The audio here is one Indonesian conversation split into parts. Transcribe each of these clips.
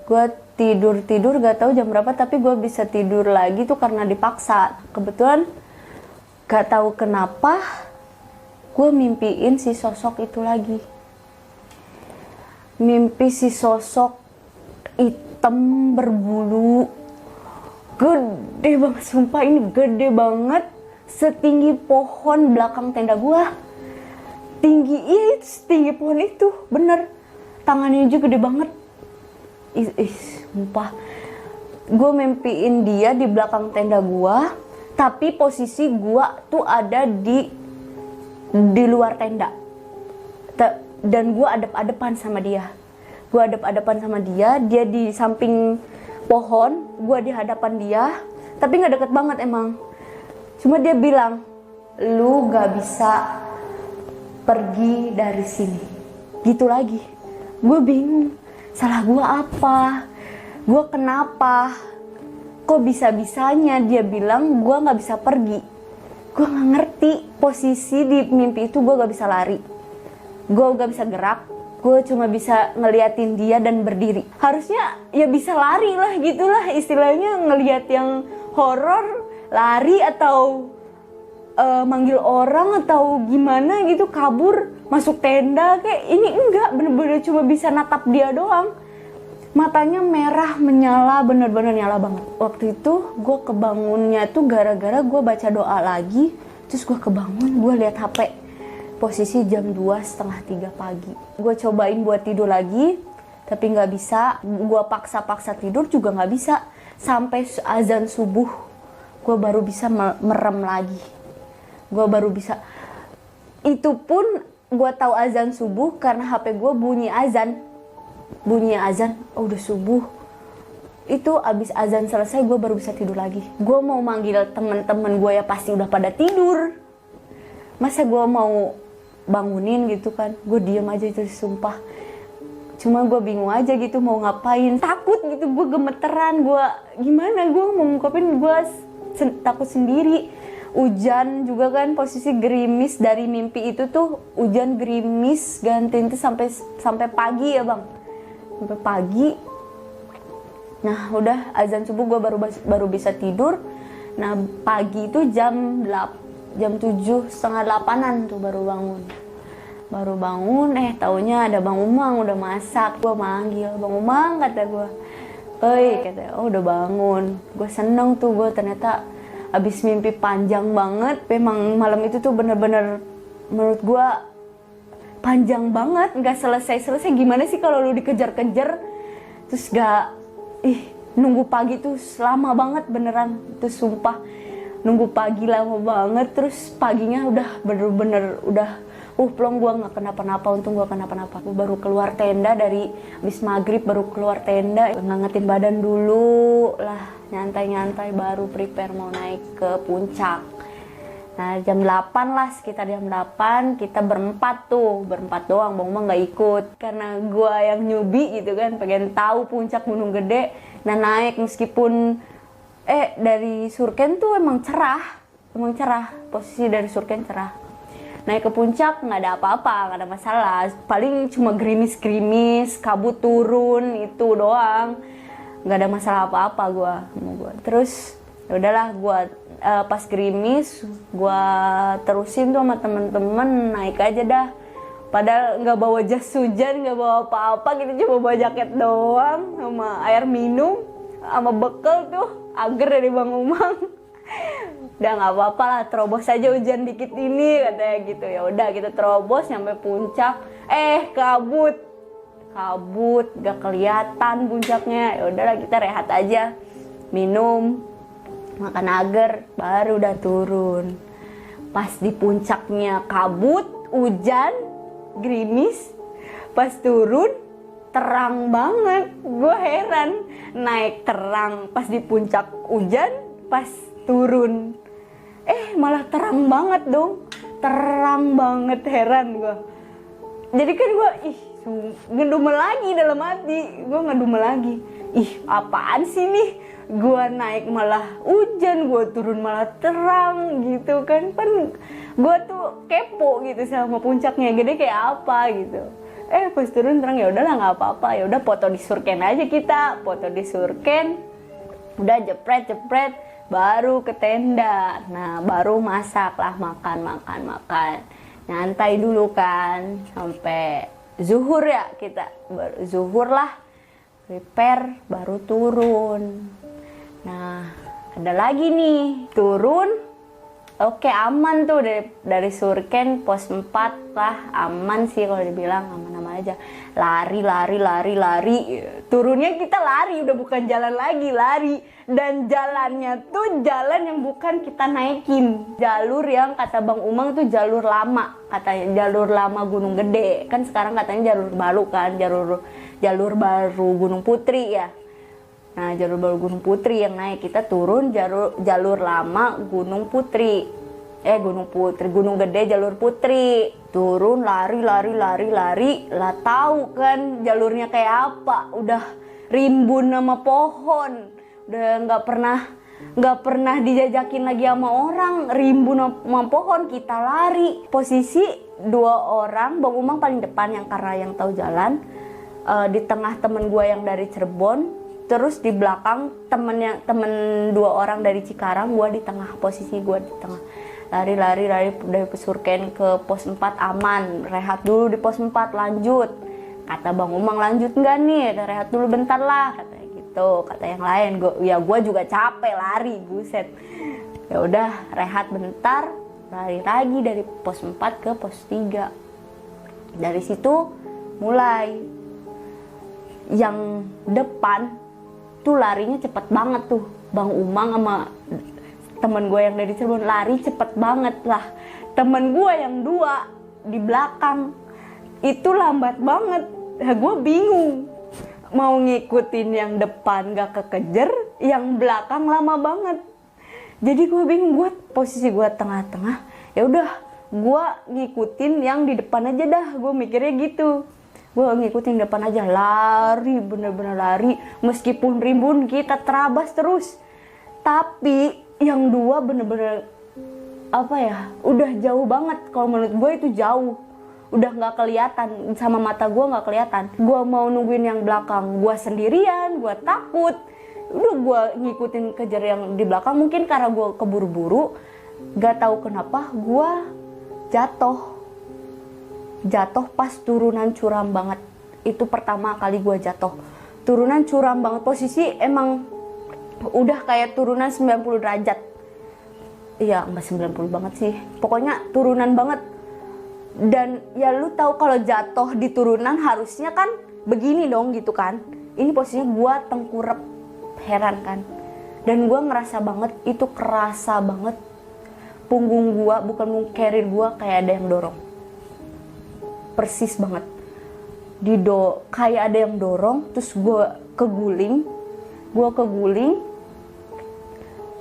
Gue tidur gak tahu jam berapa, tapi gue bisa tidur lagi tuh karena dipaksa. Kebetulan gak tahu kenapa gue mimpiin si sosok itu lagi. Mimpi si sosok hitam berbulu, gede banget, sumpah ini gede banget, setinggi pohon belakang tenda gua. Setinggi pohon itu, bener. Tangannya juga gede banget. Sumpah. Gue mimpiin dia di belakang tenda gua, tapi posisi gua tuh ada di luar tenda. Dan gue adep-adepan sama dia. Dia di samping pohon, gue di hadapan dia, tapi nggak deket banget emang. Cuma dia bilang, lu gak bisa pergi dari sini. Gitu lagi. Gue bingung, salah gue apa? Gue kenapa? Kok bisa-bisanya dia bilang gue gak bisa pergi? Gue gak ngerti. Posisi di mimpi itu gue gak bisa lari. Gue gak bisa gerak, gue cuma bisa ngeliatin dia dan berdiri. Harusnya ya bisa lari lah, gitulah istilahnya, ngeliat yang horor, lari atau manggil orang atau gimana gitu, kabur, masuk tenda kayak ini. Enggak, bener-bener cuma bisa natap dia doang. Matanya merah menyala, bener-bener nyala banget. Waktu itu gue kebangunnya tuh gara-gara gue baca doa lagi, terus gue kebangun, gue lihat HP. Posisi jam 2:30 pagi. Gue cobain buat tidur lagi, tapi nggak bisa. Gue paksa-paksa tidur juga nggak bisa. Sampai azan subuh, gue baru bisa merem lagi. Gue baru bisa. Itu pun gue tahu azan subuh karena HP gue bunyi azan. Oh udah subuh. Itu abis azan selesai gue baru bisa tidur lagi. Gue mau manggil temen-temen gue ya pasti udah pada tidur. Masa gue mau bangunin gitu kan, gue diem aja itu, sumpah. Cuma gue bingung aja gitu mau ngapain, takut gitu, gue gemeteran, gue gimana, gue mau ngungkapin, gue takut sendiri. Hujan juga kan, posisi gerimis dari mimpi itu tuh, hujan gerimis gantiin tuh sampai pagi ya bang, sampai pagi. Nah udah azan subuh gue baru bisa tidur. Nah pagi itu jam 7:30 tuh baru bangun. Taunya ada Bang Umang udah masak. Gue manggil, Bang Umang kata gue, oi kata, oh udah bangun. Gue seneng tuh, gue ternyata abis mimpi panjang banget. Memang malam itu tuh bener-bener menurut gue panjang banget, nggak selesai. Gimana sih kalau lu dikejar-kejar terus nunggu pagi tuh lama banget beneran, tuh sumpah. Nunggu pagi lama banget, terus paginya udah bener-bener plong, gue gak kenapa-napa, untung gue kenapa-napa. Gue baru keluar tenda dari habis maghrib, baru keluar tenda, ngangetin badan dulu lah, nyantai-nyantai, baru prepare mau naik ke puncak. Nah jam 8 lah, sekitar jam 8 kita berempat doang, Bang Umang gak ikut. Karena gue yang newbie gitu kan, pengen tahu puncak Gunung Gede. Nah naik meskipun dari Surken tuh emang cerah, posisi dari Surken cerah. Naik ke puncak nggak ada apa-apa, nggak ada masalah, paling cuma gerimis, kabut turun itu doang, nggak ada masalah apa-apa gua. Terus udahlah, gua pas gerimis gua terusin tuh sama temen-temen, naik aja dah. Padahal nggak bawa jas hujan, nggak bawa apa-apa gitu, cuma bawa jaket doang sama air minum, sama bekal tuh agar dari Bang Umang. Udah nggak apa-apa lah, terobos aja hujan dikit ini katanya gitu. Ya udah kita terobos nyampe puncak, kabut gak kelihatan puncaknya. Ya udahlah kita rehat aja, minum, makan agar, baru udah turun. Pas di puncaknya kabut, hujan, gerimis, pas turun terang banget. Gue heran, naik terang, pas di puncak hujan, pas turun malah terang banget dong, terang banget, heran gue. Jadi kan gue ngedumel lagi dalam hati, apaan sih nih, gue naik malah hujan, gue turun malah terang gitu kan gue tuh kepo gitu sama puncaknya gede kayak apa gitu. Pas turun terang, ya udahlah nggak apa-apa, ya udah foto di surken aja kita, foto di surken, udah jepret baru ke tenda. Nah baru masak lah, makan, nyantai dulu kan sampai zuhur ya, kita baru zuhur lah, prepare, baru turun. Nah ada lagi nih turun. Oke, aman tuh dari surken pos 4 lah, aman sih kalau dibilang, aman-aman aja. Lari. Turunnya kita lari, udah bukan jalan lagi, lari. Dan jalannya tuh jalan yang bukan kita naikin. Jalur yang kata Bang Umang tuh jalur lama, katanya jalur lama Gunung Gede. Kan sekarang katanya jalur baru kan, jalur baru Gunung Putri ya. Nah jalur baru Gunung Putri yang naik, kita turun jalur lama Gunung Putri. Gunung Gede jalur Putri. Turun lari. Lah tahu kan jalurnya kayak apa, udah rimbun sama pohon. Udah nggak pernah dijajakin lagi sama orang, rimbun sama pohon, kita lari. Posisi 2 orang, Bang Umang paling depan karena yang tahu jalan. Di tengah temen gue yang dari Cirebon. Terus di belakang temen 2 orang dari Cikarang, gue di tengah, posisi gue di tengah. Lari dari Surken ke pos 4 aman, rehat dulu di pos 4 lanjut. Kata Bang Umang, lanjut nggak nih? Rehat dulu bentar lah, katanya gitu. Kata yang lain, gue juga capek lari, buset. Ya udah rehat bentar, lari lagi dari pos 4 ke pos 3. Dari situ mulai yang depan tuh larinya cepet banget tuh. Bang Umang sama temen gue yang dari Cirebon lari cepet banget lah. Temen gue yang 2 di belakang itu lambat banget. Nah, gue bingung mau ngikutin yang depan gak kekejar, yang belakang lama banget. Jadi gue bingung, posisi gue tengah-tengah. Ya udah, gue ngikutin yang di depan aja dah. Gue mikirnya gitu. Gue ngikutin depan aja, lari, bener-bener lari. Meskipun rimbun, kita terabas terus. Tapi yang 2 bener-bener udah jauh banget. Kalau menurut gue itu jauh, udah nggak kelihatan, sama mata gue nggak kelihatan. Gue mau nungguin yang belakang, gue sendirian, gue takut. Udah gue ngikutin kejar yang di belakang. Mungkin karena gue keburu-buru, nggak tahu kenapa gue jatuh pas turunan curam banget. Itu pertama kali gue jatuh, turunan curam banget. Posisi emang udah kayak turunan 90 derajat. Iya, enggak 90 banget sih, pokoknya turunan banget. Dan ya lu tahu kalau jatuh di turunan harusnya kan begini dong gitu kan. Ini posisinya gue tengkurap, heran kan. Dan gue ngerasa banget, itu kerasa banget punggung gue, bukan carrier gue, kayak ada yang dorong. Persis banget, kayak ada yang dorong. Terus gue keguling,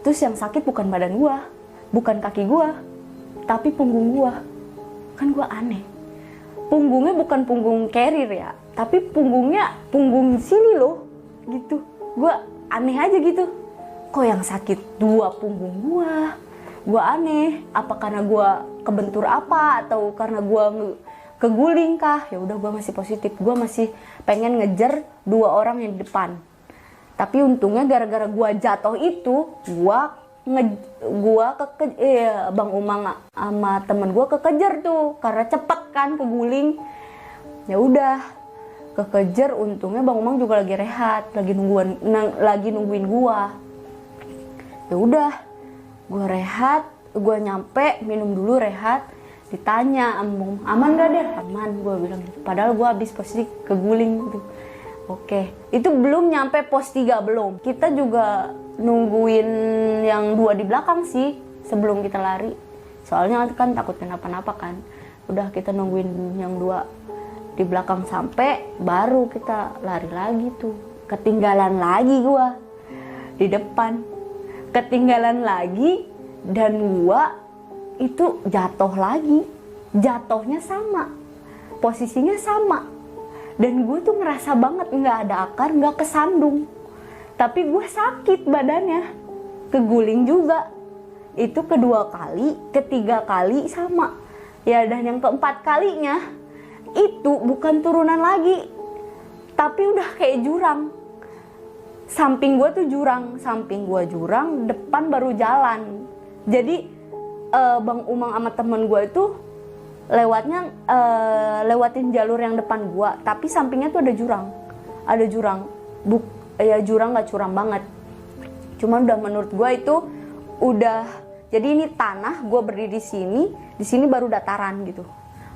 terus yang sakit bukan badan gue, bukan kaki gue, tapi punggung gue. Kan gue aneh, punggungnya bukan punggung carrier ya, tapi punggungnya punggung sini loh gitu. Gue aneh aja gitu, kok yang sakit 2 punggung gue aneh. Apa karena gue kebentur apa, atau karena gue keguling kah? Ya udah, gue masih positif, gue masih pengen ngejar 2 orang yang di depan. Tapi untungnya gara-gara gue jatuh itu, Bang Umang sama temen gue kekejar tuh, karena cepet kan keguling. Ya udah kekejar, untungnya Bang Umang juga lagi rehat, lagi nungguin gue. Ya udah, gue rehat, gue nyampe, minum dulu, rehat. Ditanya, aman gak deh? Aman, gue bilang gitu. Padahal gue habis posisi keguling gitu. Oke, itu belum nyampe pos 3, belum. Kita juga nungguin yang 2 di belakang sih sebelum kita lari. Soalnya kan takut kenapa-napa kan. Udah, kita nungguin yang 2 di belakang sampai baru kita lari lagi tuh. Ketinggalan lagi gue di depan. Ketinggalan lagi, dan gue itu jatuh lagi. Jatuhnya sama, posisinya sama. Dan gue tuh ngerasa banget nggak ada akar, nggak kesandung. Tapi gue sakit badannya, keguling juga. Itu kedua kali, ketiga kali sama. Ya, dan yang keempat kalinya itu bukan turunan lagi, tapi udah kayak jurang. Samping gue tuh jurang, depan baru jalan. Jadi Bang Umang sama temen gue itu lewatin jalur yang depan gue, tapi sampingnya tuh ada jurang. Ya jurang nggak curam banget, cuman udah menurut gue itu udah, jadi ini tanah, gue berdiri di sini baru dataran gitu.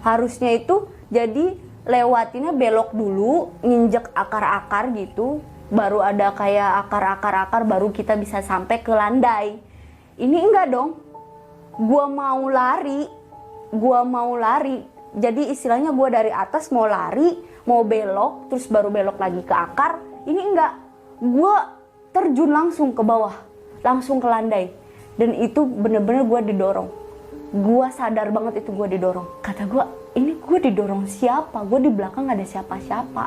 Harusnya itu jadi lewatinnya belok dulu, nginjek akar-akar gitu, baru ada kayak akar-akar baru kita bisa sampai ke landai. Ini enggak dong, gue mau lari, jadi istilahnya gue dari atas mau lari, mau belok, terus baru belok lagi ke akar. Ini enggak, gue terjun langsung ke bawah, langsung ke landai. Dan itu bener-bener gue didorong. Gue sadar banget itu gue didorong. Kata gue, ini gue didorong siapa? Gue di belakang gak ada siapa-siapa.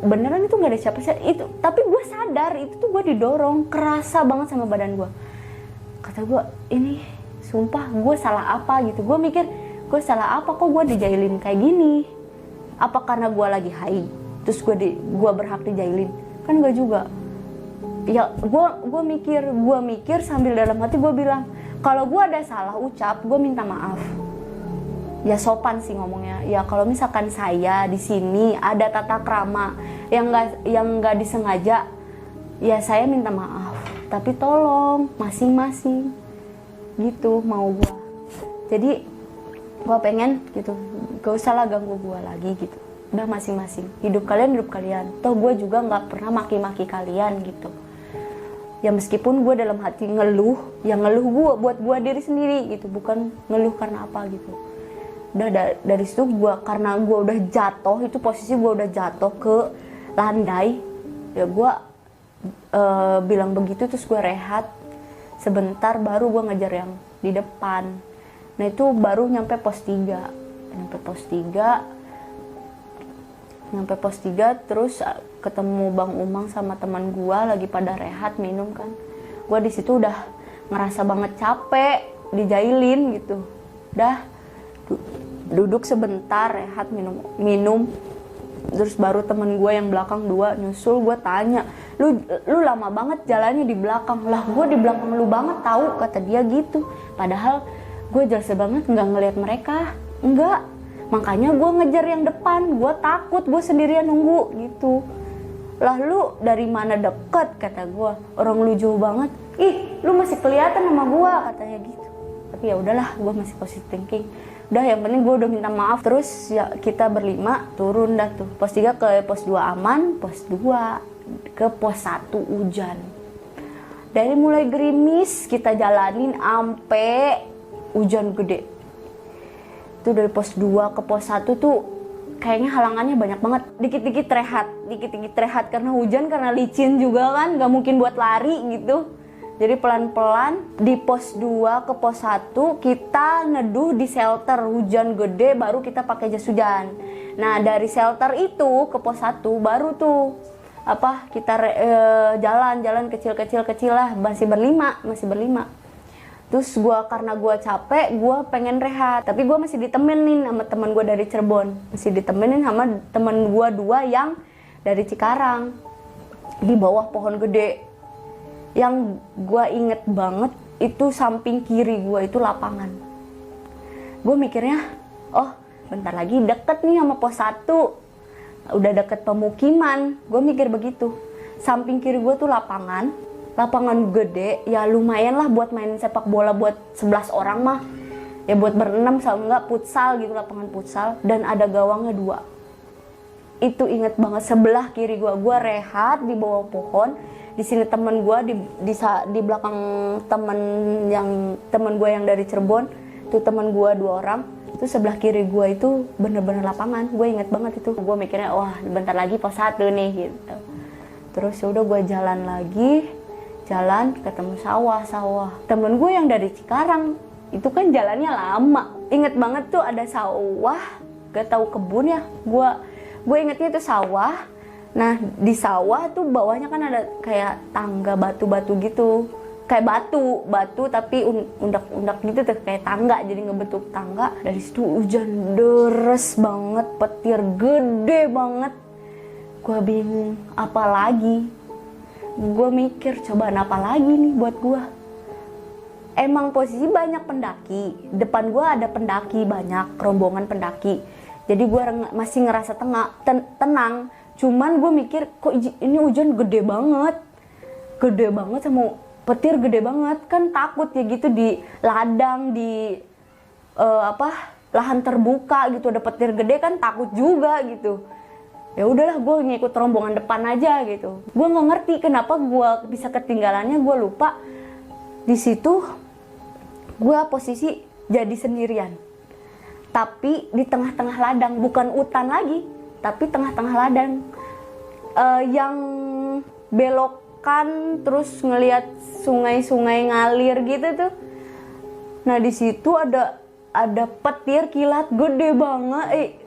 Beneran itu gak ada siapa-siapa. Tapi gue sadar itu tuh gue didorong. Kerasa banget sama badan gue. Kata gue, ini sumpah gue salah apa gitu. Gue mikir, gue salah apa kok gue dijailin kayak gini? Apa karena gue lagi haid? Terus gue berhak dijailin? Kan gak juga. Ya gue mikir sambil dalam hati gue bilang, kalau gue ada salah ucap, gue minta maaf. Ya sopan sih ngomongnya. Ya kalau misalkan saya di sini ada tata krama yang nggak disengaja, ya saya minta maaf. Tapi tolong masing-masing gitu mau gue. Jadi gue pengen gitu, gak usah lah ganggu gue lagi gitu. Udah masing-masing. Hidup kalian. Toh gue juga nggak pernah maki-maki kalian gitu. Ya meskipun gue dalam hati ngeluh, ya ngeluh gue buat gue diri sendiri gitu, bukan ngeluh karena apa gitu. Udah dari situ gue, karena gue udah jatuh, itu posisi gue udah jatuh ke landai, ya gue bilang begitu, terus gue rehat sebentar, baru gue ngejar yang di depan. Nah itu baru nyampe pos 3, nyampe pos 3 terus ketemu Bang Umang sama teman gue lagi pada rehat minum kan. Gue di situ udah ngerasa banget capek dijailin gitu. Udah duduk sebentar rehat minum. Terus baru temen gue yang belakang 2 nyusul. Gue tanya, lu lama banget jalannya di belakang. Lah gue di belakang lu banget tahu, kata dia gitu. Padahal gue jelas banget nggak ngelihat mereka, enggak. Makanya gue ngejar yang depan, gue takut, gue sendirian nunggu gitu. Lah lu dari mana deket, kata gue, orang lu jauh banget. Ih, lu masih kelihatan sama gue, katanya gitu. Tapi ya udahlah, gue masih positive thinking. Udah yang penting gue udah minta maaf. Terus ya kita berlima turun dah tuh. Pos 3 ke pos 2 aman, pos 2 ke pos 1 hujan. Dari mulai gerimis kita jalanin ampe hujan gede. Itu dari pos 2 ke pos 1 tuh kayaknya halangannya banyak banget. Dikit-dikit rehat karena hujan, karena licin juga kan, gak mungkin buat lari gitu. Jadi pelan-pelan di pos 2 ke pos 1 kita neduh di shelter, hujan gede baru kita pakai jas hujan. Nah dari shelter itu ke pos 1 baru tuh kita jalan kecil lah, masih berlima. Terus karena gue capek, gue pengen rehat. Tapi gue masih ditemenin sama teman gue dari Cirebon. Masih ditemenin sama teman gue 2 yang dari Cikarang. Di bawah pohon gede. Yang gue inget banget, itu samping kiri gue itu lapangan. Gue mikirnya, oh bentar lagi deket nih sama pos 1. Udah deket pemukiman. Gue mikir begitu. Samping kiri gue tuh lapangan gede, ya lumayan lah buat main sepak bola buat 11 orang mah. Ya buat berenam sama enggak futsal gitu, lapangan futsal. Dan ada gawangnya 2. Itu inget banget, sebelah kiri gue rehat di bawah pohon. Di sini temen gue, di belakang temen gue yang dari Cirebon, itu temen gue 2 orang. Itu sebelah kiri gue itu bener-bener lapangan. Gue inget banget itu. Gue mikirnya, wah bentar lagi pos 1 nih gitu. Terus udah gue jalan lagi. Ketemu sawah. Temen gue yang dari Cikarang itu kan jalannya lama. Inget banget tuh ada sawah, gak tahu kebun ya. Gue ingetnya itu sawah. Nah di sawah tuh bawahnya kan ada kayak tangga batu-batu gitu. kayak batu tapi undak-undak gitu tuh, kayak tangga, jadi ngebentuk tangga. Dari situ hujan deres banget, petir gede banget. Gue bingung apa lagi. Gue mikir cobaan apa lagi nih buat gue. Emang posisi banyak pendaki, depan gue ada pendaki banyak, rombongan pendaki. Jadi gue masih ngerasa tenang. Cuman gue mikir kok ini hujan gede banget sama petir gede banget, kan takut ya gitu di ladang, di lahan terbuka gitu ada petir gede, kan takut juga gitu. Ya udahlah, gue ngikut rombongan depan aja gitu. Gue nggak ngerti kenapa gue bisa ketinggalannya, gue lupa. Di situ gue posisi jadi sendirian, tapi di tengah-tengah ladang, bukan hutan lagi, tapi tengah-tengah ladang yang belok terus ngelihat sungai-sungai ngalir gitu tuh. Nah di situ ada petir kilat gede banget,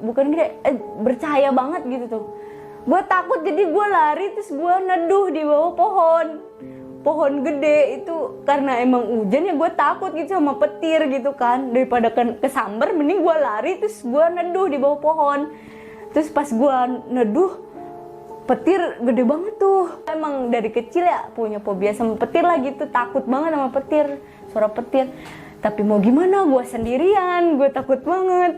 bercahaya banget gitu tuh. Gue takut, jadi gue lari, terus gue neduh di bawah pohon gede itu. Karena emang hujan ya, gue takut gitu sama petir gitu kan, daripada kesambar mending gue lari, terus gue neduh di bawah pohon. Terus pas gue neduh, petir gede banget tuh. Emang dari kecil ya punya fobia sama petir lah gitu, takut banget sama petir, suara petir. Tapi mau gimana, gue sendirian, gue takut banget.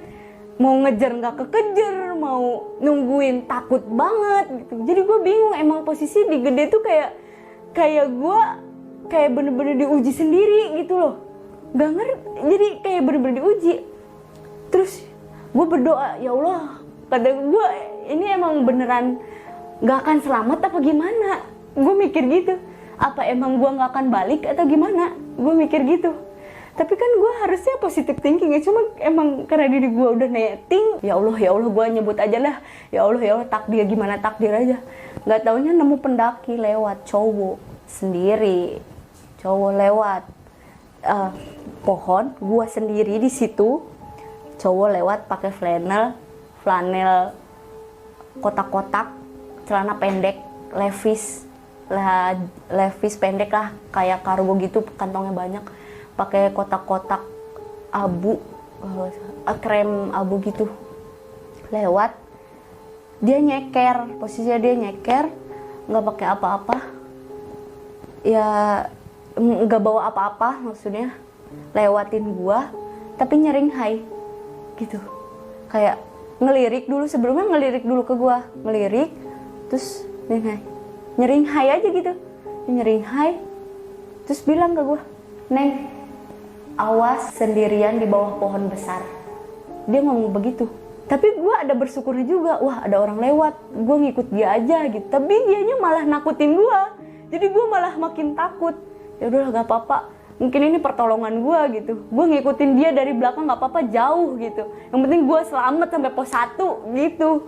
Mau ngejar nggak kekejar, mau nungguin takut banget gitu. Jadi gue bingung, emang posisi di gede tuh kayak gue kayak bener-bener diuji sendiri gitu loh. Gak ngerti, jadi kayak bener-bener diuji. Terus gue berdoa, ya Allah, kata gue ini emang beneran gak akan selamat apa gimana? Gue mikir gitu. Apa emang gue gak akan balik atau gimana? Gue mikir gitu. Tapi kan gue harusnya positive thinking ya. Cuma emang karena diri gue udah netting. Ya Allah gue nyebut aja lah. Ya Allah takdir, gimana takdir aja. Gak taunya nemu pendaki lewat, cowok sendiri. Cowok lewat pohon. Gue sendiri di situ. Cowok lewat pakai flanel kotak-kotak, celana pendek, Levi's pendek lah, kayak kargo gitu, kantongnya banyak, pakai kotak-kotak abu, krem abu gitu, lewat. Dia nyeker, posisinya dia nyeker, nggak pakai apa-apa, ya nggak bawa apa-apa maksudnya, lewatin gua, tapi nyering hai, gitu, kayak ngelirik dulu, sebelumnya ngelirik dulu ke gua, ngelirik. Terus nyering hai aja gitu, nyering hai, terus bilang ke gue, Neng, awas sendirian di bawah pohon besar. Dia ngomong begitu. Tapi gue ada bersyukurnya juga, wah ada orang lewat, gue ngikut dia aja gitu. Tapi dianya malah nakutin gue, jadi gue malah makin takut. Ya udahlah, gak apa-apa, mungkin ini pertolongan gue gitu. Gue ngikutin dia dari belakang, gak apa-apa, jauh gitu. Yang penting gue selamat sampai pos 1 gitu.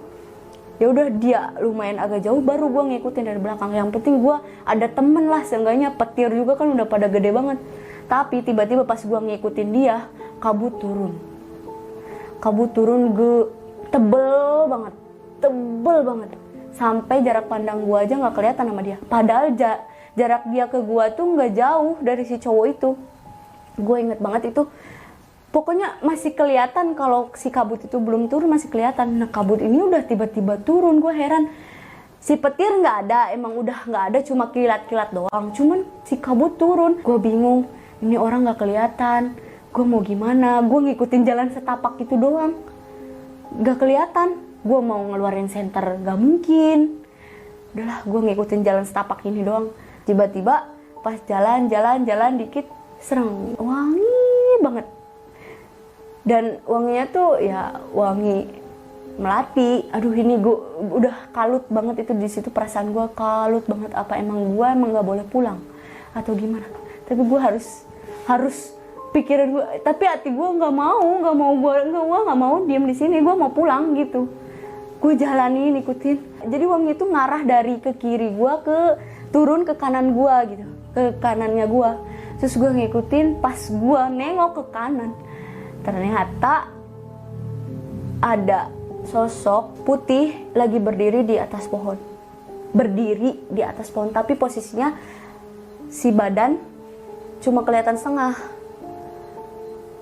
Ya udah, dia lumayan agak jauh, baru gue ngikutin dari belakang. Yang penting gue ada temen lah, seenggaknya. Petir juga kan udah pada gede banget. Tapi tiba-tiba pas gue ngikutin dia, kabut turun tebel banget, sampai jarak pandang gue aja nggak kelihatan sama dia. Padahal jarak dia ke gue tuh nggak jauh dari si cowok itu. Gue inget banget itu. Pokoknya masih kelihatan kalau si kabut itu belum turun, masih kelihatan. Nah kabut ini udah tiba-tiba turun, gue heran. Si petir nggak ada, emang udah nggak ada, cuma kilat-kilat doang. Cuman si kabut turun, gue bingung. Ini orang nggak kelihatan, gue mau gimana? Gue ngikutin jalan setapak itu doang, nggak kelihatan. Gue mau ngeluarin senter, nggak mungkin. Udahlah, gue ngikutin jalan setapak ini doang. Tiba-tiba pas jalan dikit, serang, wangi banget. Dan wanginya tuh ya wangi melati. Aduh, ini gue udah kalut banget itu di situ, perasaan gue kalut banget. Apa emang gue nggak boleh pulang atau gimana? Tapi gue harus pikiran gue. Tapi hati gue nggak mau diam di sini. Gue mau pulang gitu. Gue jalanin, ikutin. Jadi wangi itu ngarah dari ke kiri gue turun ke kanan gue gitu, ke kanannya gue. Terus gue ngikutin. Pas gue nengok ke kanan, ternyata ada sosok putih lagi berdiri di atas pohon. Tapi posisinya si badan cuma kelihatan setengah.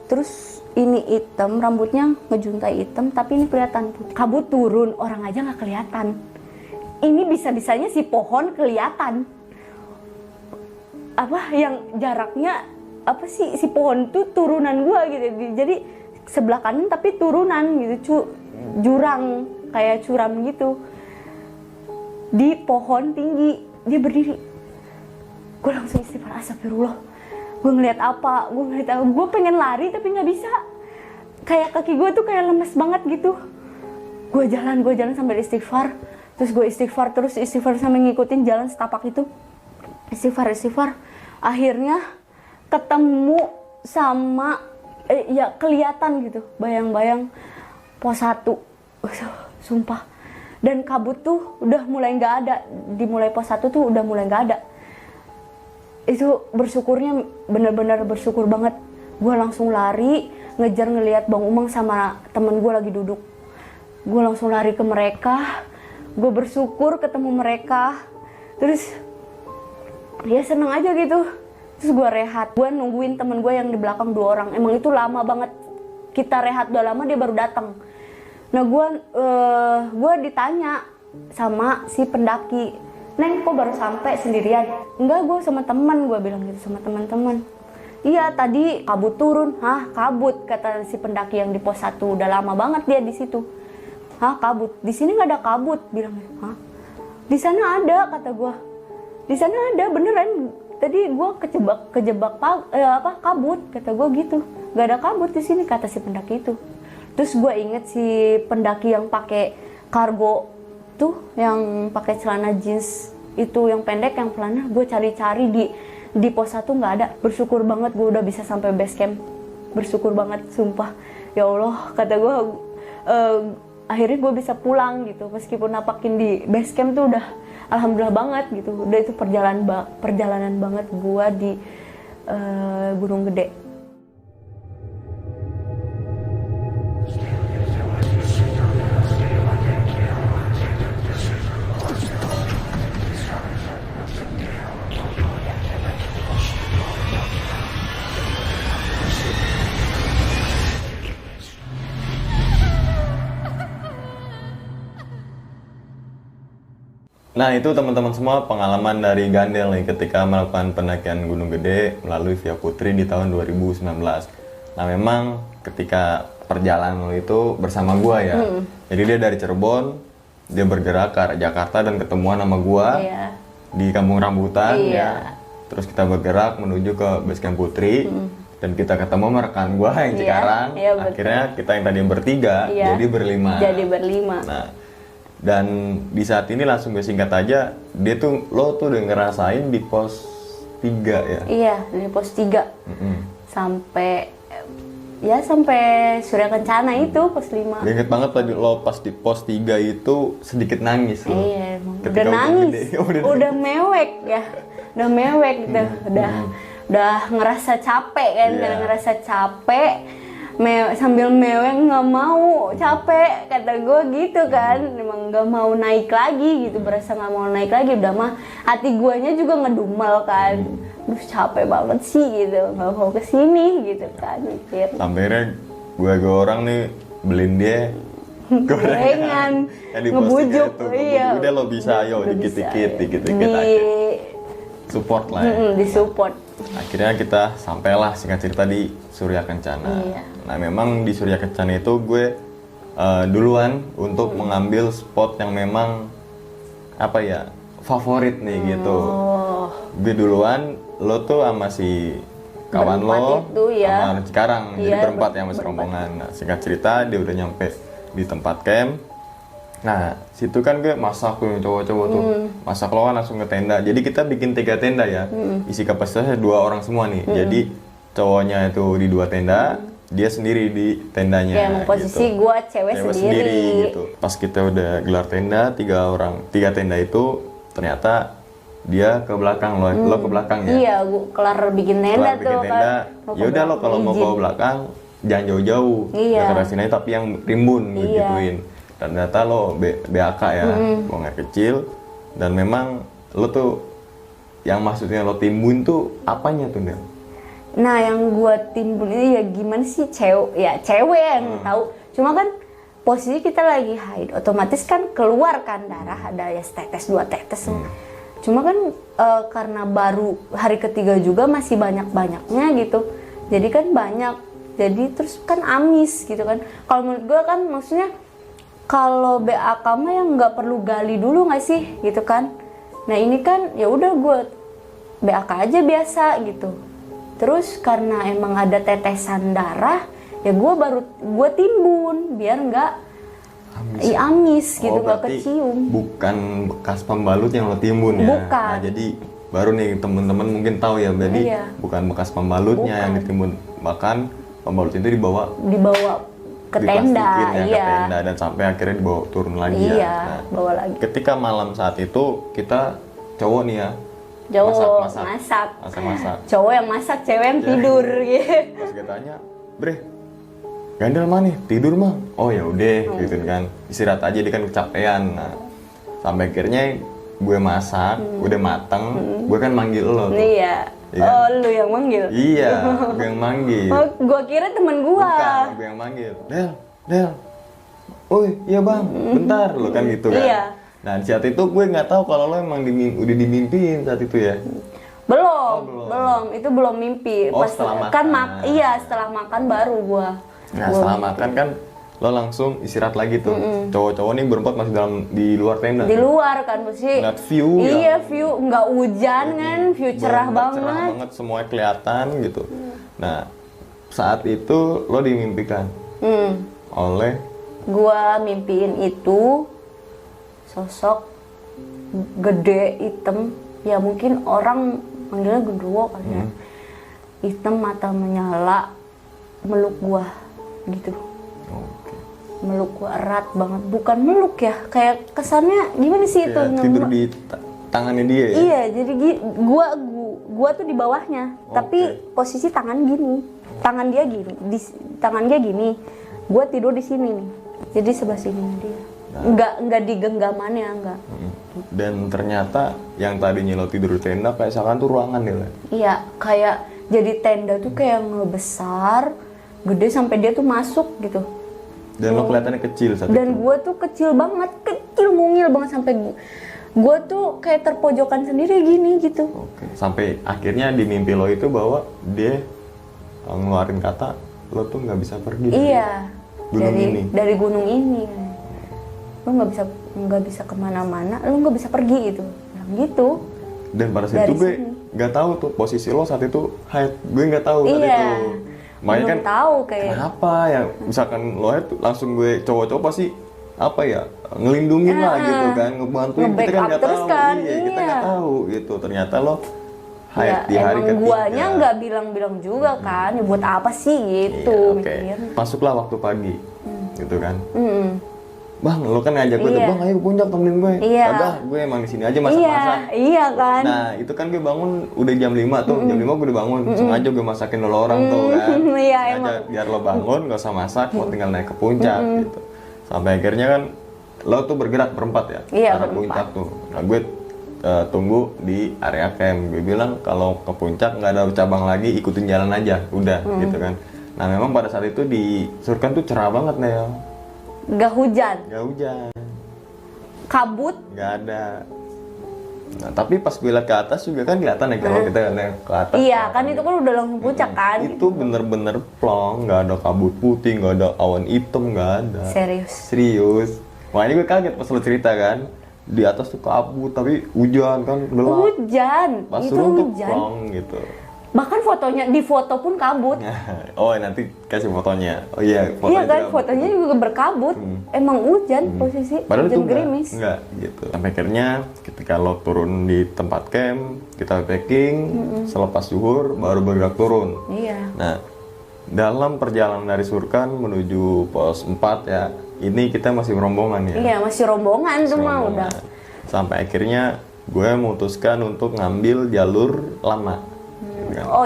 Terus ini hitam, rambutnya ngejuntai hitam, tapi ini kelihatan putih. Kabut turun, orang aja nggak kelihatan. Ini bisa-bisanya si pohon kelihatan. Apa yang jaraknya apa sih, si pohon tuh turunan gua gitu. Jadi sebelah kanan tapi turunan gitu, jurang kayak curam gitu. Di pohon tinggi, dia berdiri. Gue langsung istighfar, astagfirullah. Gue ngeliat apa, gue pengen lari tapi nggak bisa. Kayak kaki gue tuh kayak lemes banget gitu. Gue jalan sambil istighfar. Terus gue istighfar sambil ngikutin jalan setapak itu. Istighfar. Akhirnya ketemu sama, ya kelihatan gitu, bayang-bayang pos 1. Sumpah. Dan kabut tuh udah mulai nggak ada. Dimulai pos 1 tuh udah mulai nggak ada. Itu bersyukurnya bener-bener bersyukur banget. Gue langsung lari ngejar ngelihat Bang Umang sama temen gue lagi duduk. Gue langsung lari ke mereka. Gue bersyukur ketemu mereka. Terus ya seneng aja gitu. Terus gue rehat. Gue nungguin temen gue yang di belakang 2 orang. Emang itu lama banget. Kita rehat udah lama, dia baru datang. Nah gue ditanya sama si pendaki, "Neng, kok baru sampai sendirian?" "Enggak, gue sama teman," gue bilang gitu, sama teman-teman. "Iya, tadi kabut turun." "Hah, kabut?" kata si pendaki yang di pos 1. Udah lama banget dia di situ. "Hah, kabut? Di sini nggak ada kabut," bilang. "Hah? Di sana ada," kata gue. "Di sana ada beneran. Tadi gue kejebak kabut," kata gue gitu. "Gak ada kabut di sini," kata si pendaki itu. Terus gue inget si pendaki yang pakai kargo tuh, yang pakai celana jeans itu yang pendek, yang pelana. Gue cari-cari di pos 1 nggak ada. Bersyukur banget gue udah bisa sampai base camp. Bersyukur banget, sumpah. Ya Allah, kata gue, akhirnya gue bisa pulang gitu. Meskipun napakin di base camp tuh udah alhamdulillah banget gitu. Udah itu perjalanan banget gue di Gunung Gede. Nah, itu teman-teman semua pengalaman dari Gandel nih ketika melakukan pendakian Gunung Gede melalui Via Putri di tahun 2019. Nah, memang ketika perjalanan itu bersama gua ya. Jadi dia dari Cirebon, dia bergerak ke arah Jakarta dan ketemuan sama gua di Kampung Rambutan ya. Terus kita bergerak menuju ke Base Camp Putri. Dan kita ketemu sama rekan gua yang Cikarang. Akhirnya kita yang tadi bertiga jadi berlima. Nah, dan di saat ini langsung gue singkat aja, lo tuh udah ngerasain di pos 3 ya? Iya, di pos 3 sampai Surya Kencana itu pos 5. Gue inget banget tadi lo pas di pos 3 itu sedikit nangis lo. Iya, emang udah nangis, udah mewek ya, udah ngerasa capek kan, ngerasa capek. Sambil mewek, nggak mau, capek, kata gue gitu kan. Emang nggak mau naik lagi gitu, berasa nggak mau naik lagi. Udah mah hati guanya juga ngedumel kan. Duh, capek banget sih gitu, nggak mau kesini gitu kan, mikir. Sampainya gue orang nih beliin dia gorengan ngebujuk, iya. Udah lo bisa, ayo dikit-dikit aja. Support lah ya. Disupport. Akhirnya kita sampailah singkat cerita di Surya Kencana. Nah, memang di Surya Kencana itu gue duluan untuk mengambil spot yang memang apa ya, favorit nih gitu. Gue duluan, lo tuh sama si kawan lo sama Cikarang, jadi berempat ya, masih rombongan. Nah, singkat cerita dia udah nyampe di tempat camp. Nah, situ kan gue masak tuh cowok-cowok tuh. Masak lo kan langsung ke tenda. Jadi kita bikin 3 tenda ya. Isi kapasitasnya 2 orang semua nih. Jadi cowoknya itu di 2 tenda, dia sendiri di tendanya. Ya, posisi gitu. Gue cewek sendiri gitu. Pas kita udah gelar tenda, 3 tenda itu ternyata dia ke belakang, lo ke belakang ya. Iya, gue kelar bikin tenda tuh. Ya udah, lo kalau mau ke belakang jangan jauh-jauh. Dekat sini tapi yang rimbun gituin. Dan ternyata lo BAK ya, buang air kecil. Dan memang lo tuh, yang maksudnya lo timbun tuh apanya tuh, Del? Nah yang gue timbun ini ya gimana sih, cewek yang tahu. Cuma kan posisi kita lagi haid, otomatis kan keluar kan darah, ada ya setetes 2 tetes. Cuma kan karena baru hari ketiga juga masih banyak-banyaknya gitu, jadi kan banyak, jadi terus kan amis gitu kan. Kalau menurut gue kan maksudnya kalau BAK mah yang nggak perlu gali dulu nggak sih gitu kan. Nah ini kan ya udah gue BAK aja biasa gitu. Terus karena emang ada tetesan darah, ya gue timbun biar nggak amis gitu, nggak kecium. Bukan bekas pembalut yang lo timbun ya? Bukan. Nah jadi baru nih temen-temen mungkin tahu ya, jadi bukan bekas pembalutnya yang ditimbun, bahkan pembalut itu dibawa ke tenda, ke tenda dan sampai akhirnya dibawa turun lagi ya. Nah, bawa lagi. Ketika malam saat itu kita cowok nih ya, masak. Cowok yang masak, cewek yang tidur gitu. Pas gue tanya, Bre, Gandel mana nih? Tidur mah? Oh ya udah, gitu kan. Istirahat aja, dia kan kecapean. Nah, sampai akhirnya gue masak, udah mateng, gue kan manggil lo tuh. Iya. Oh, lu yang manggil? Iya, gue yang manggil. Oh, gue kira temen gue. Bukan, gue yang manggil. Del. Oh iya bang, bentar lo kan gitu kan. Iya. Nah saat itu gue nggak tahu kalau lo emang udah dimimpiin saat itu ya. Belum. Itu belum mimpi. Oh, setelah makan. Kan setelah makan baru gue. Nah setelah makan kan lo langsung istirahat lagi tuh. Cowok-cowok nih berempat masih di luar tenda. Di luar kan mesti. Ngeliat view. Iya, view nggak hujan kan, view cerah banget. Cerah banget, semuanya kelihatan gitu. Nah saat itu lo dimimpikan oleh. Gua mimpiin itu sosok gede hitam, ya mungkin orang manggilnya genderuwo kali ya. Hitam, mata menyala, meluk gua gitu. Meluk gua erat banget, bukan meluk ya, kayak kesannya gimana sih itu? Tidur di tangannya dia ya? Iya, jadi gua tuh di bawahnya, tapi posisi tangan gini, tangan dia gini, gua tidur di sini nih, jadi sebelah sini dia. Enggak di genggamannya, enggak. Dan ternyata yang tadinya lo tidur di tenda kayak seakan tuh ruangan ya? Iya, kayak jadi tenda tuh kayak ngebesar, gede sampai dia tuh masuk gitu. Dan lo kelihatannya kecil saat itu? Dan gue tuh kecil banget, mungil banget sampai gue tuh kayak terpojokan sendiri gini gitu. Oke. Sampai akhirnya di mimpi lo itu bahwa dia ngeluarin kata lo tuh nggak bisa pergi. Iya. Dari gunung ini. Lo nggak bisa kemana-mana, lo nggak bisa pergi gitu. Bilang gitu. Dan pada saat itu gue nggak tahu tuh posisi lo saat itu haid. Gue nggak tahu saat itu. Makanya kan tahu kayak kenapa ya, misalkan lo itu langsung gue cowok-cowok pasti apa ya ngelindungin lah gitu kan, ngebantuin, kita kan nggak tahu kan. kita nggak tahu gitu. Ternyata lo haid di hari ketiga. Guanya nggak bilang juga kan, ya buat apa sih gitu. Masuklah waktu pagi gitu kan. Bang, lo kan ngajak gue tuh, bang ayo ke puncak temenin gue. Kagak, gue emang di sini aja masak-masak. Iya kan. Nah itu kan gue bangun udah jam 5 tuh, jam 5 gue udah bangun. Sengaja gue masakin lo orang tuh kan. Iya emang. Biar lo bangun, gak usah masak, mau tinggal naik ke puncak gitu. Sampai akhirnya kan lo tuh bergerak berempat ya, ke puncak tuh. Nah gue tunggu di area camp. Gue bilang kalau ke puncak nggak ada cabang lagi, ikutin jalan aja, udah gitu kan. Nah memang pada saat itu di Surkan tuh cerah banget nih ya. Gak hujan. Kabut. Gak ada. Nah tapi pas gue liat ke atas juga kan kelihatan ya kalau kita lihat ke atas. Iya kan itu kan udah langsung puncak kan. Itu bener-bener plong, gak ada kabut putih, gak ada awan hitam, gak ada. Serius. Makanya gue kaget pas lo cerita kan. Di atas tuh kabut tapi hujan kan gelap. Hujan. Pas turun tuh plong gitu. Bahkan fotonya, di foto pun kabut. Oh nanti kasih fotonya. Oh iya, iya kan, fotonya juga berkabut. Emang hujan posisi, padahal hujan itu gerimis. Enggak gitu. Sampai akhirnya ketika lo turun di tempat camp, kita packing, selepas zuhur baru bergerak turun. Iya. Nah, dalam perjalanan dari Surkan menuju pos 4 ya, ini kita masih rombongan ya. Iya, masih rombongan tuh mah udah. Sampai akhirnya gue memutuskan untuk ngambil jalur lama. Oh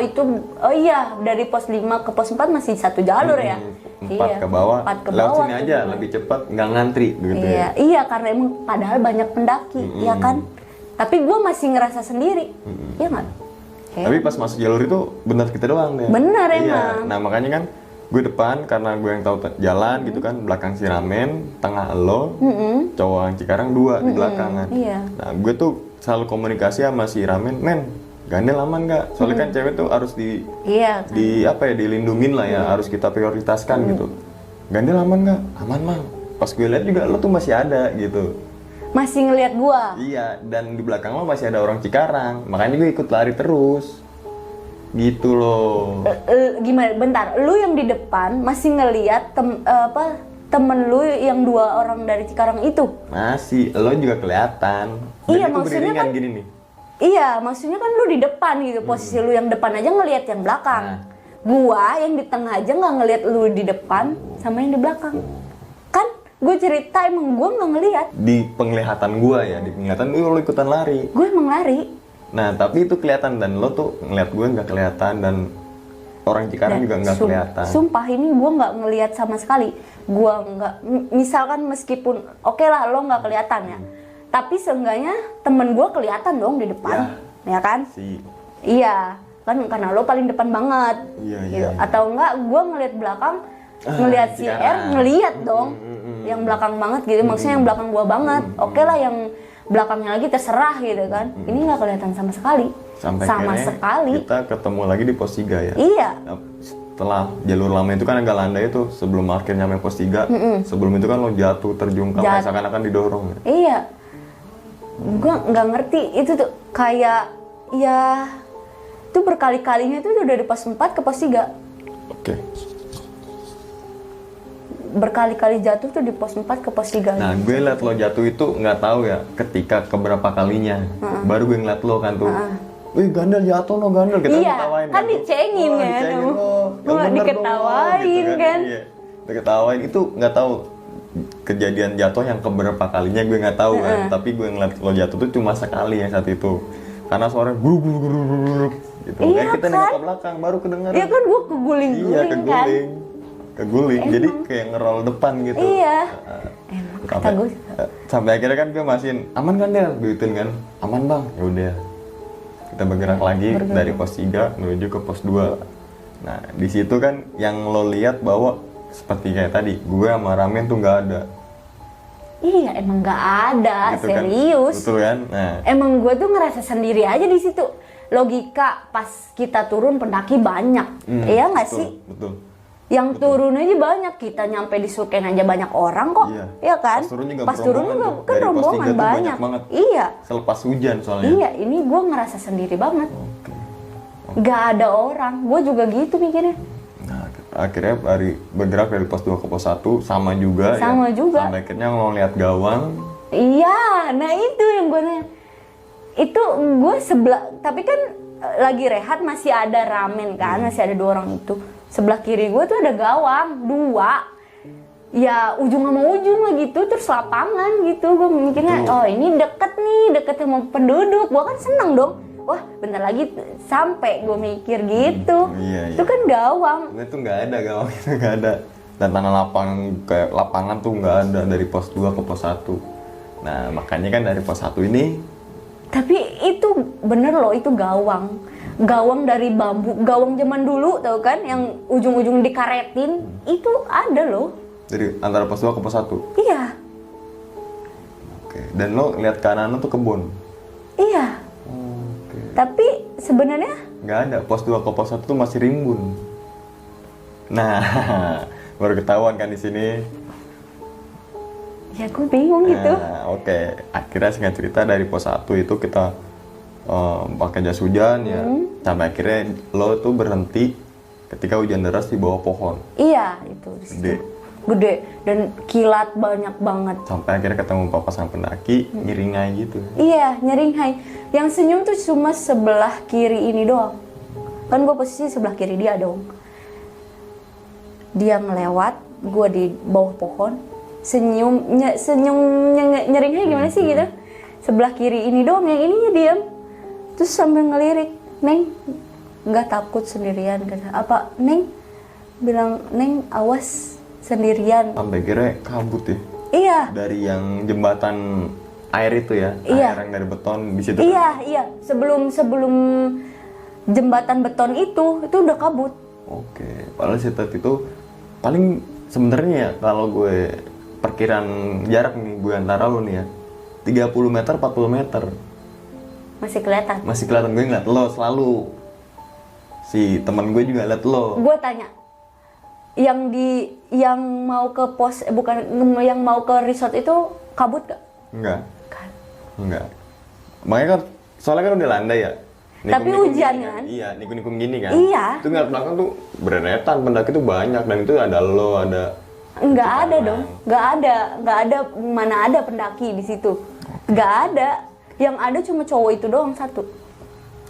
iya, dari pos 5 ke pos 4 masih satu jalur ya? 4 ke bawah, lewat sini aja, lebih cepat, nggak ngantri gitu ya? Iya, karena emang padahal banyak pendaki, ya kan? Tapi gue masih ngerasa sendiri, iya nggak? Tapi pas masuk jalur itu benar kita doang deh. Bener Iya. emang. Nah makanya kan gue depan karena gue yang tahu jalan gitu kan, belakang si Ramen, tengah lo, cowok yang Cikarang 2 di belakangan. Iya. Nah gue tuh selalu komunikasi sama si Ramen, men, gandel aman nggak? Soalnya kan cewek tuh harus Iya kan. dilindungin lah ya, harus kita prioritaskan gitu. Gandel aman nggak? Aman mang. Pas gue lihat juga lo tuh masih ada gitu. Masih ngelihat gua. Iya, dan di belakang lo masih ada orang Cikarang, makanya gue ikut lari terus. Gitu loh. Gimana? Bentar, lu yang di depan masih ngelihat temen lu yang 2 orang dari Cikarang itu? Masih, lo juga kelihatan. Dan Iya, itu maksudnya beriringan kan- gini nih. Iya, maksudnya kan lu di depan gitu, posisi lu yang depan aja ngelihat yang belakang. Nah. Gua yang di tengah aja nggak ngelihat lu di depan sama yang di belakang. Kan gue cerita emang gua nggak ngelihat. Di penglihatan gue ya, di penglihatan lo ikutan lari. Gue emang lari. Nah, tapi itu kelihatan dan lo tuh ngeliat gue nggak kelihatan dan orang Cikarang juga nggak kelihatan. Sumpah ini gue nggak ngelihat sama sekali. Gue nggak, misalkan meskipun oke lah lo nggak kelihatan ya, tapi seenggaknya temen gue kelihatan dong di depan, ya kan? Iya, kan karena lo paling depan banget. Iya, gitu. iya. Atau enggak, gue ngelihat belakang, ngelihat si Cikarang. R, ngelihat dong, yang belakang banget gitu. Maksudnya yang belakang gue banget. Oke lah yang belakangnya lagi terserah gitu kan. Ini nggak kelihatan sama sekali. Sampai sama akhirnya sekali. kita ketemu lagi di pos 3 ya. Iya. Nah, setelah jalur lama itu kan agak landai tuh sebelum akhirnya nyampe pos 3. Sebelum itu kan lo jatuh terjungkal kayak seakan-akan didorong ya. Iya. Gue nggak ngerti itu tuh kayak ya itu berkali-kalinya itu udah dari pos 4 ke pos 3. Oke. Berkali-kali jatuh tuh di pos 4 ke pos 3. Nah, gue liat lo jatuh itu nggak tahu ya ketika keberapa kalinya. Baru gue ngeliat lo kan tuh. Wih, gandel jatuh lo, gandel. Kita Iya, ketawain kan tuh. dicengin Wah, kan. dicengin lo. Lo Yang nggak bener diketawain dong, gitu kan. Iya. Diketawain itu nggak tahu kejadian jatuh yang keberapa kalinya gue nggak tahu kan. Tapi gue ngeliat lo jatuh tuh cuma sekali yang saat itu. Karena suaranya buruk gitu. Iya, Kita kan? nengok ke belakang baru kedengeran. Iya kan gue keguling-guling Iya, kan. keguling. Jadi kayak ngerol depan gitu. Iya. Emang kata gue. Sampai akhirnya kan gue masihin, aman kan Del? Gituin kan, aman bang. Ya udah, kita bergerak lagi dari pos 3 menuju ke pos 2. Nah di situ kan yang lo lihat bahwa seperti kayak tadi, gue sama Ramen tuh nggak ada. Iya emang nggak ada, Gitu kan? serius. Betul kan? Nah Emang gue tuh ngerasa sendiri aja di situ. Logika pas kita turun pendaki banyak, iya nggak betul, sih? betul. Yang turun aja banyak, kita nyampe di Suken aja banyak orang kok, iya kan? Pas turun juga Pas turun berombongan juga tuh. kan Dari pos rombongan 3 tuh banyak. banget. Iya, Selepas hujan soalnya. iya. Ini gue ngerasa sendiri banget. Oke. Gak ada orang, gue juga gitu mikirnya. Nah, akhirnya bergerak dari pos 2 ke pos 1 sama juga Sama ya. juga. Sampai akhirnya ngeliat gawang. Iya, nah itu yang gue nanya. Itu gue sebelah, tapi kan lagi rehat masih ada Ramen kan, masih ada 2 orang itu. Sebelah kiri gue tuh ada gawang 2. Ya ujung sama ujung lah gitu, terus lapangan gitu. Gue mikirnya, oh ini deket nih, deket sama penduduk. Gue kan seneng dong. Wah bentar lagi sampai, gue mikir gitu. Iya, Itu kan gawang. Itu nggak ada gawang itu nggak ada. Dan tanah lapangan kayak lapangan tuh nggak ada dari pos 2 ke pos 1. Nah makanya kan dari pos 1 ini. Tapi itu bener loh, itu gawang. Gawang dari bambu, gawang zaman dulu tau kan, yang ujung-ujung dikaretin, itu ada loh. Dari antara pos 2 ke pos 1. Iya, Oke. Dan lo lihat kanan lo tuh kebun. iya. Oke. Tapi sebenarnya Nggak ada. Pos 2 ke pos 1 tuh masih rimbun. Nah, baru ketahuan kan di sini. ya gue bingung gitu. Nah, oke. Akhirnya singkat cerita dari pos 1 itu kita pakai jas hujan ya. Sampai akhirnya lo tuh berhenti ketika hujan deras di bawah pohon. Iya, itu di situ. Gede. Gede dan kilat banyak banget. Sampai akhirnya ketemu papasan pendaki, ngiringai gitu. Iya, nyeringhai. Yang senyum tuh cuma sebelah kiri ini doang. Kan gue posisi sebelah kiri dia dong. Dia ngelewat, gue di bawah pohon. Senyum nyeringhai gimana sih gitu. Sebelah kiri ini doang, yang ininya diam. Terus sambil ngelirik, Neng, nggak takut sendirian? Kata, apa, Neng? Bilang, Neng, awas sendirian. Sampai akhirnya kabut ya. Iya. Dari yang jembatan air itu ya, Iya. air yang dari beton di situ. Iya, iya. Sebelum jembatan beton itu udah kabut. Oke, padahal si Ted itu paling sebenarnya ya kalau gue perkiraan jarak nih gue antara lo nih ya 30 meter 40 meter Masih kelihatan. masih kelihatan. Gue ngeliat lo selalu, si teman gue juga liat lo. Gue tanya, yang mau ke bukan yang mau ke resort itu kabut gak? Enggak, Kan. enggak. Makanya kan soalnya kan udah landai ya. Tapi Nikung-nikung hujan gini kan? Iya, nikung-nikung gini kan. Iya. Itu ngeliat belakang tuh bereretan pendaki tuh banyak, dan itu ada lo, ada Nggak ada dong, nggak ada, mana ada pendaki di situ, nggak ada. Yang ada cuma cowok itu doang satu,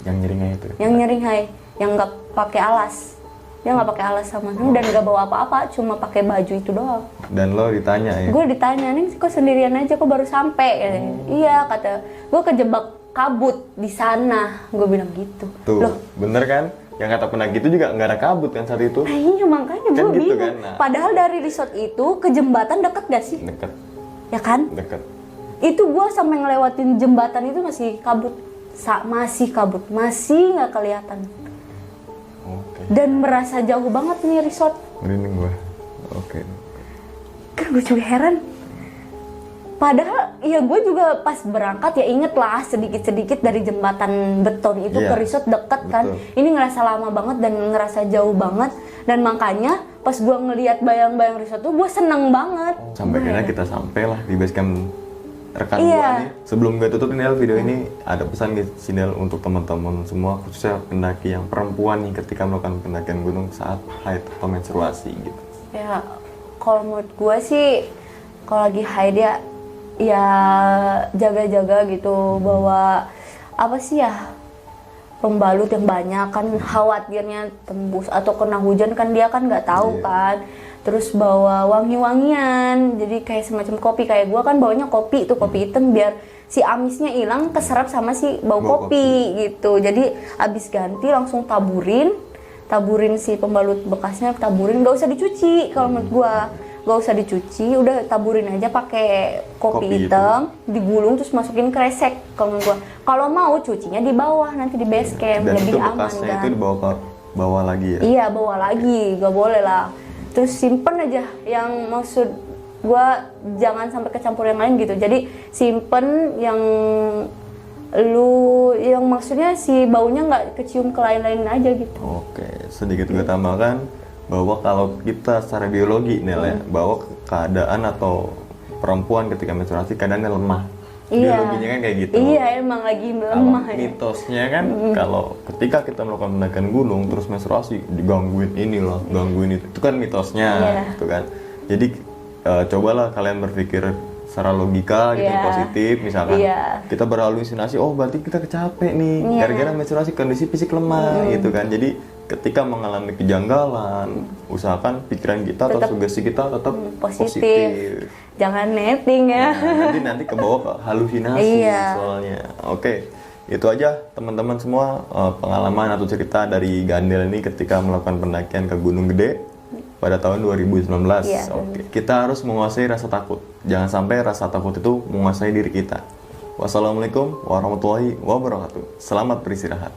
yang nyeringnya itu. yang nyeringai, yang nggak pakai alas, dia nggak pakai alas sama dan nggak bawa apa-apa, cuma pakai baju itu doang. Dan lo ditanya ya. Gue ditanya, nih kok sendirian aja, kok baru sampai? Iya kata, gue kejebak kabut di sana, gue bilang gitu. Tuh, Loh, bener kan? Yang kata pendaki itu juga nggak ada kabut kan saat itu. nah iya makanya Kan gue gitu bingung. kan, nah. Padahal dari resort itu ke jembatan deket gak sih? Deket, Ya kan? deket. Itu gue sampai ngelewatin jembatan itu masih kabut, masih kabut, masih nggak kelihatan. Oke. Dan merasa jauh banget nih resort. Merinding gue. Oke. Kan gue juga heran. Padahal ya gue juga pas berangkat ya inget lah sedikit-sedikit dari jembatan beton itu Iya, ke resort deket kan. betul. Ini ngerasa lama banget dan ngerasa jauh banget. Dan makanya pas gue ngelihat bayang-bayang resort tuh gue seneng banget. Sampai akhirnya kita sampai lah di base camp rekan Iya. gua nih. Sebelum gue tutup nih Nel, video ini ada pesan guys Nel untuk teman-teman semua, khususnya pendaki yang perempuan nih ketika melakukan pendakian gunung saat haid atau menstruasi gitu. Ya kalau menurut gue sih kalau lagi haid ya jaga-jaga gitu, bawa apa sih ya, pembalut yang banyak kan, khawatirnya tembus atau kena hujan kan dia kan nggak tahu Iya. kan. Terus bawa wangi-wangian, jadi kayak semacam kopi, kayak gua kan bawanya kopi itu kopi hitam biar si amisnya hilang keserap sama si bau kopi gitu. Jadi abis ganti langsung taburin si pembalut bekasnya, taburin, nggak usah dicuci kalau menurut gua. Gak usah dicuci, udah taburin aja pakai kopi Kopi hitam, digulung terus masukin kresek kalau menurut gua. Kalau mau cucinya di bawah nanti di base camp, Dan lebih itu aman bekasnya kan. itu dibawa ke bawah lagi ya. Iya, bawa lagi, gak boleh lah. Terus simpen aja, yang maksud gua jangan sampai kecampur yang lain gitu. Jadi simpen yang maksudnya si baunya nggak kecium ke lain-lain aja gitu. Oke, sedikit gue tambahkan bahwa kalau kita secara biologi Nel ya, bahwa keadaan atau perempuan ketika menstruasi keadaannya lemah. Iya. Biologinya kan kayak gitu. Iya, emang lagi Kalau lemah ya. mitosnya kan kalau ketika kita melakukan pendakian gunung terus menstruasi digangguin inilah, gangguin itu kan mitosnya Iya. gitu kan. Jadi cobalah kalian berpikir secara logika gitu, Iya. positif, misalkan Iya. kita berhalusinasi, oh berarti kita kecapek nih Iya. gara-gara menstruasi, kondisi fisik lemah gitu kan. Jadi ketika mengalami kejanggalan, usahakan pikiran kita atau sugesti kita tetap Positif. Jangan netting ya. Nah, nanti ke bawah ke halusinasi Iya. soalnya. Oke, itu aja teman-teman semua pengalaman atau cerita dari Gandel ini ketika melakukan pendakian ke Gunung Gede pada tahun 2019. Iya, Oke, kita harus menguasai rasa takut. Jangan sampai rasa takut itu menguasai diri kita. Wassalamualaikum warahmatullahi wabarakatuh. Selamat beristirahat.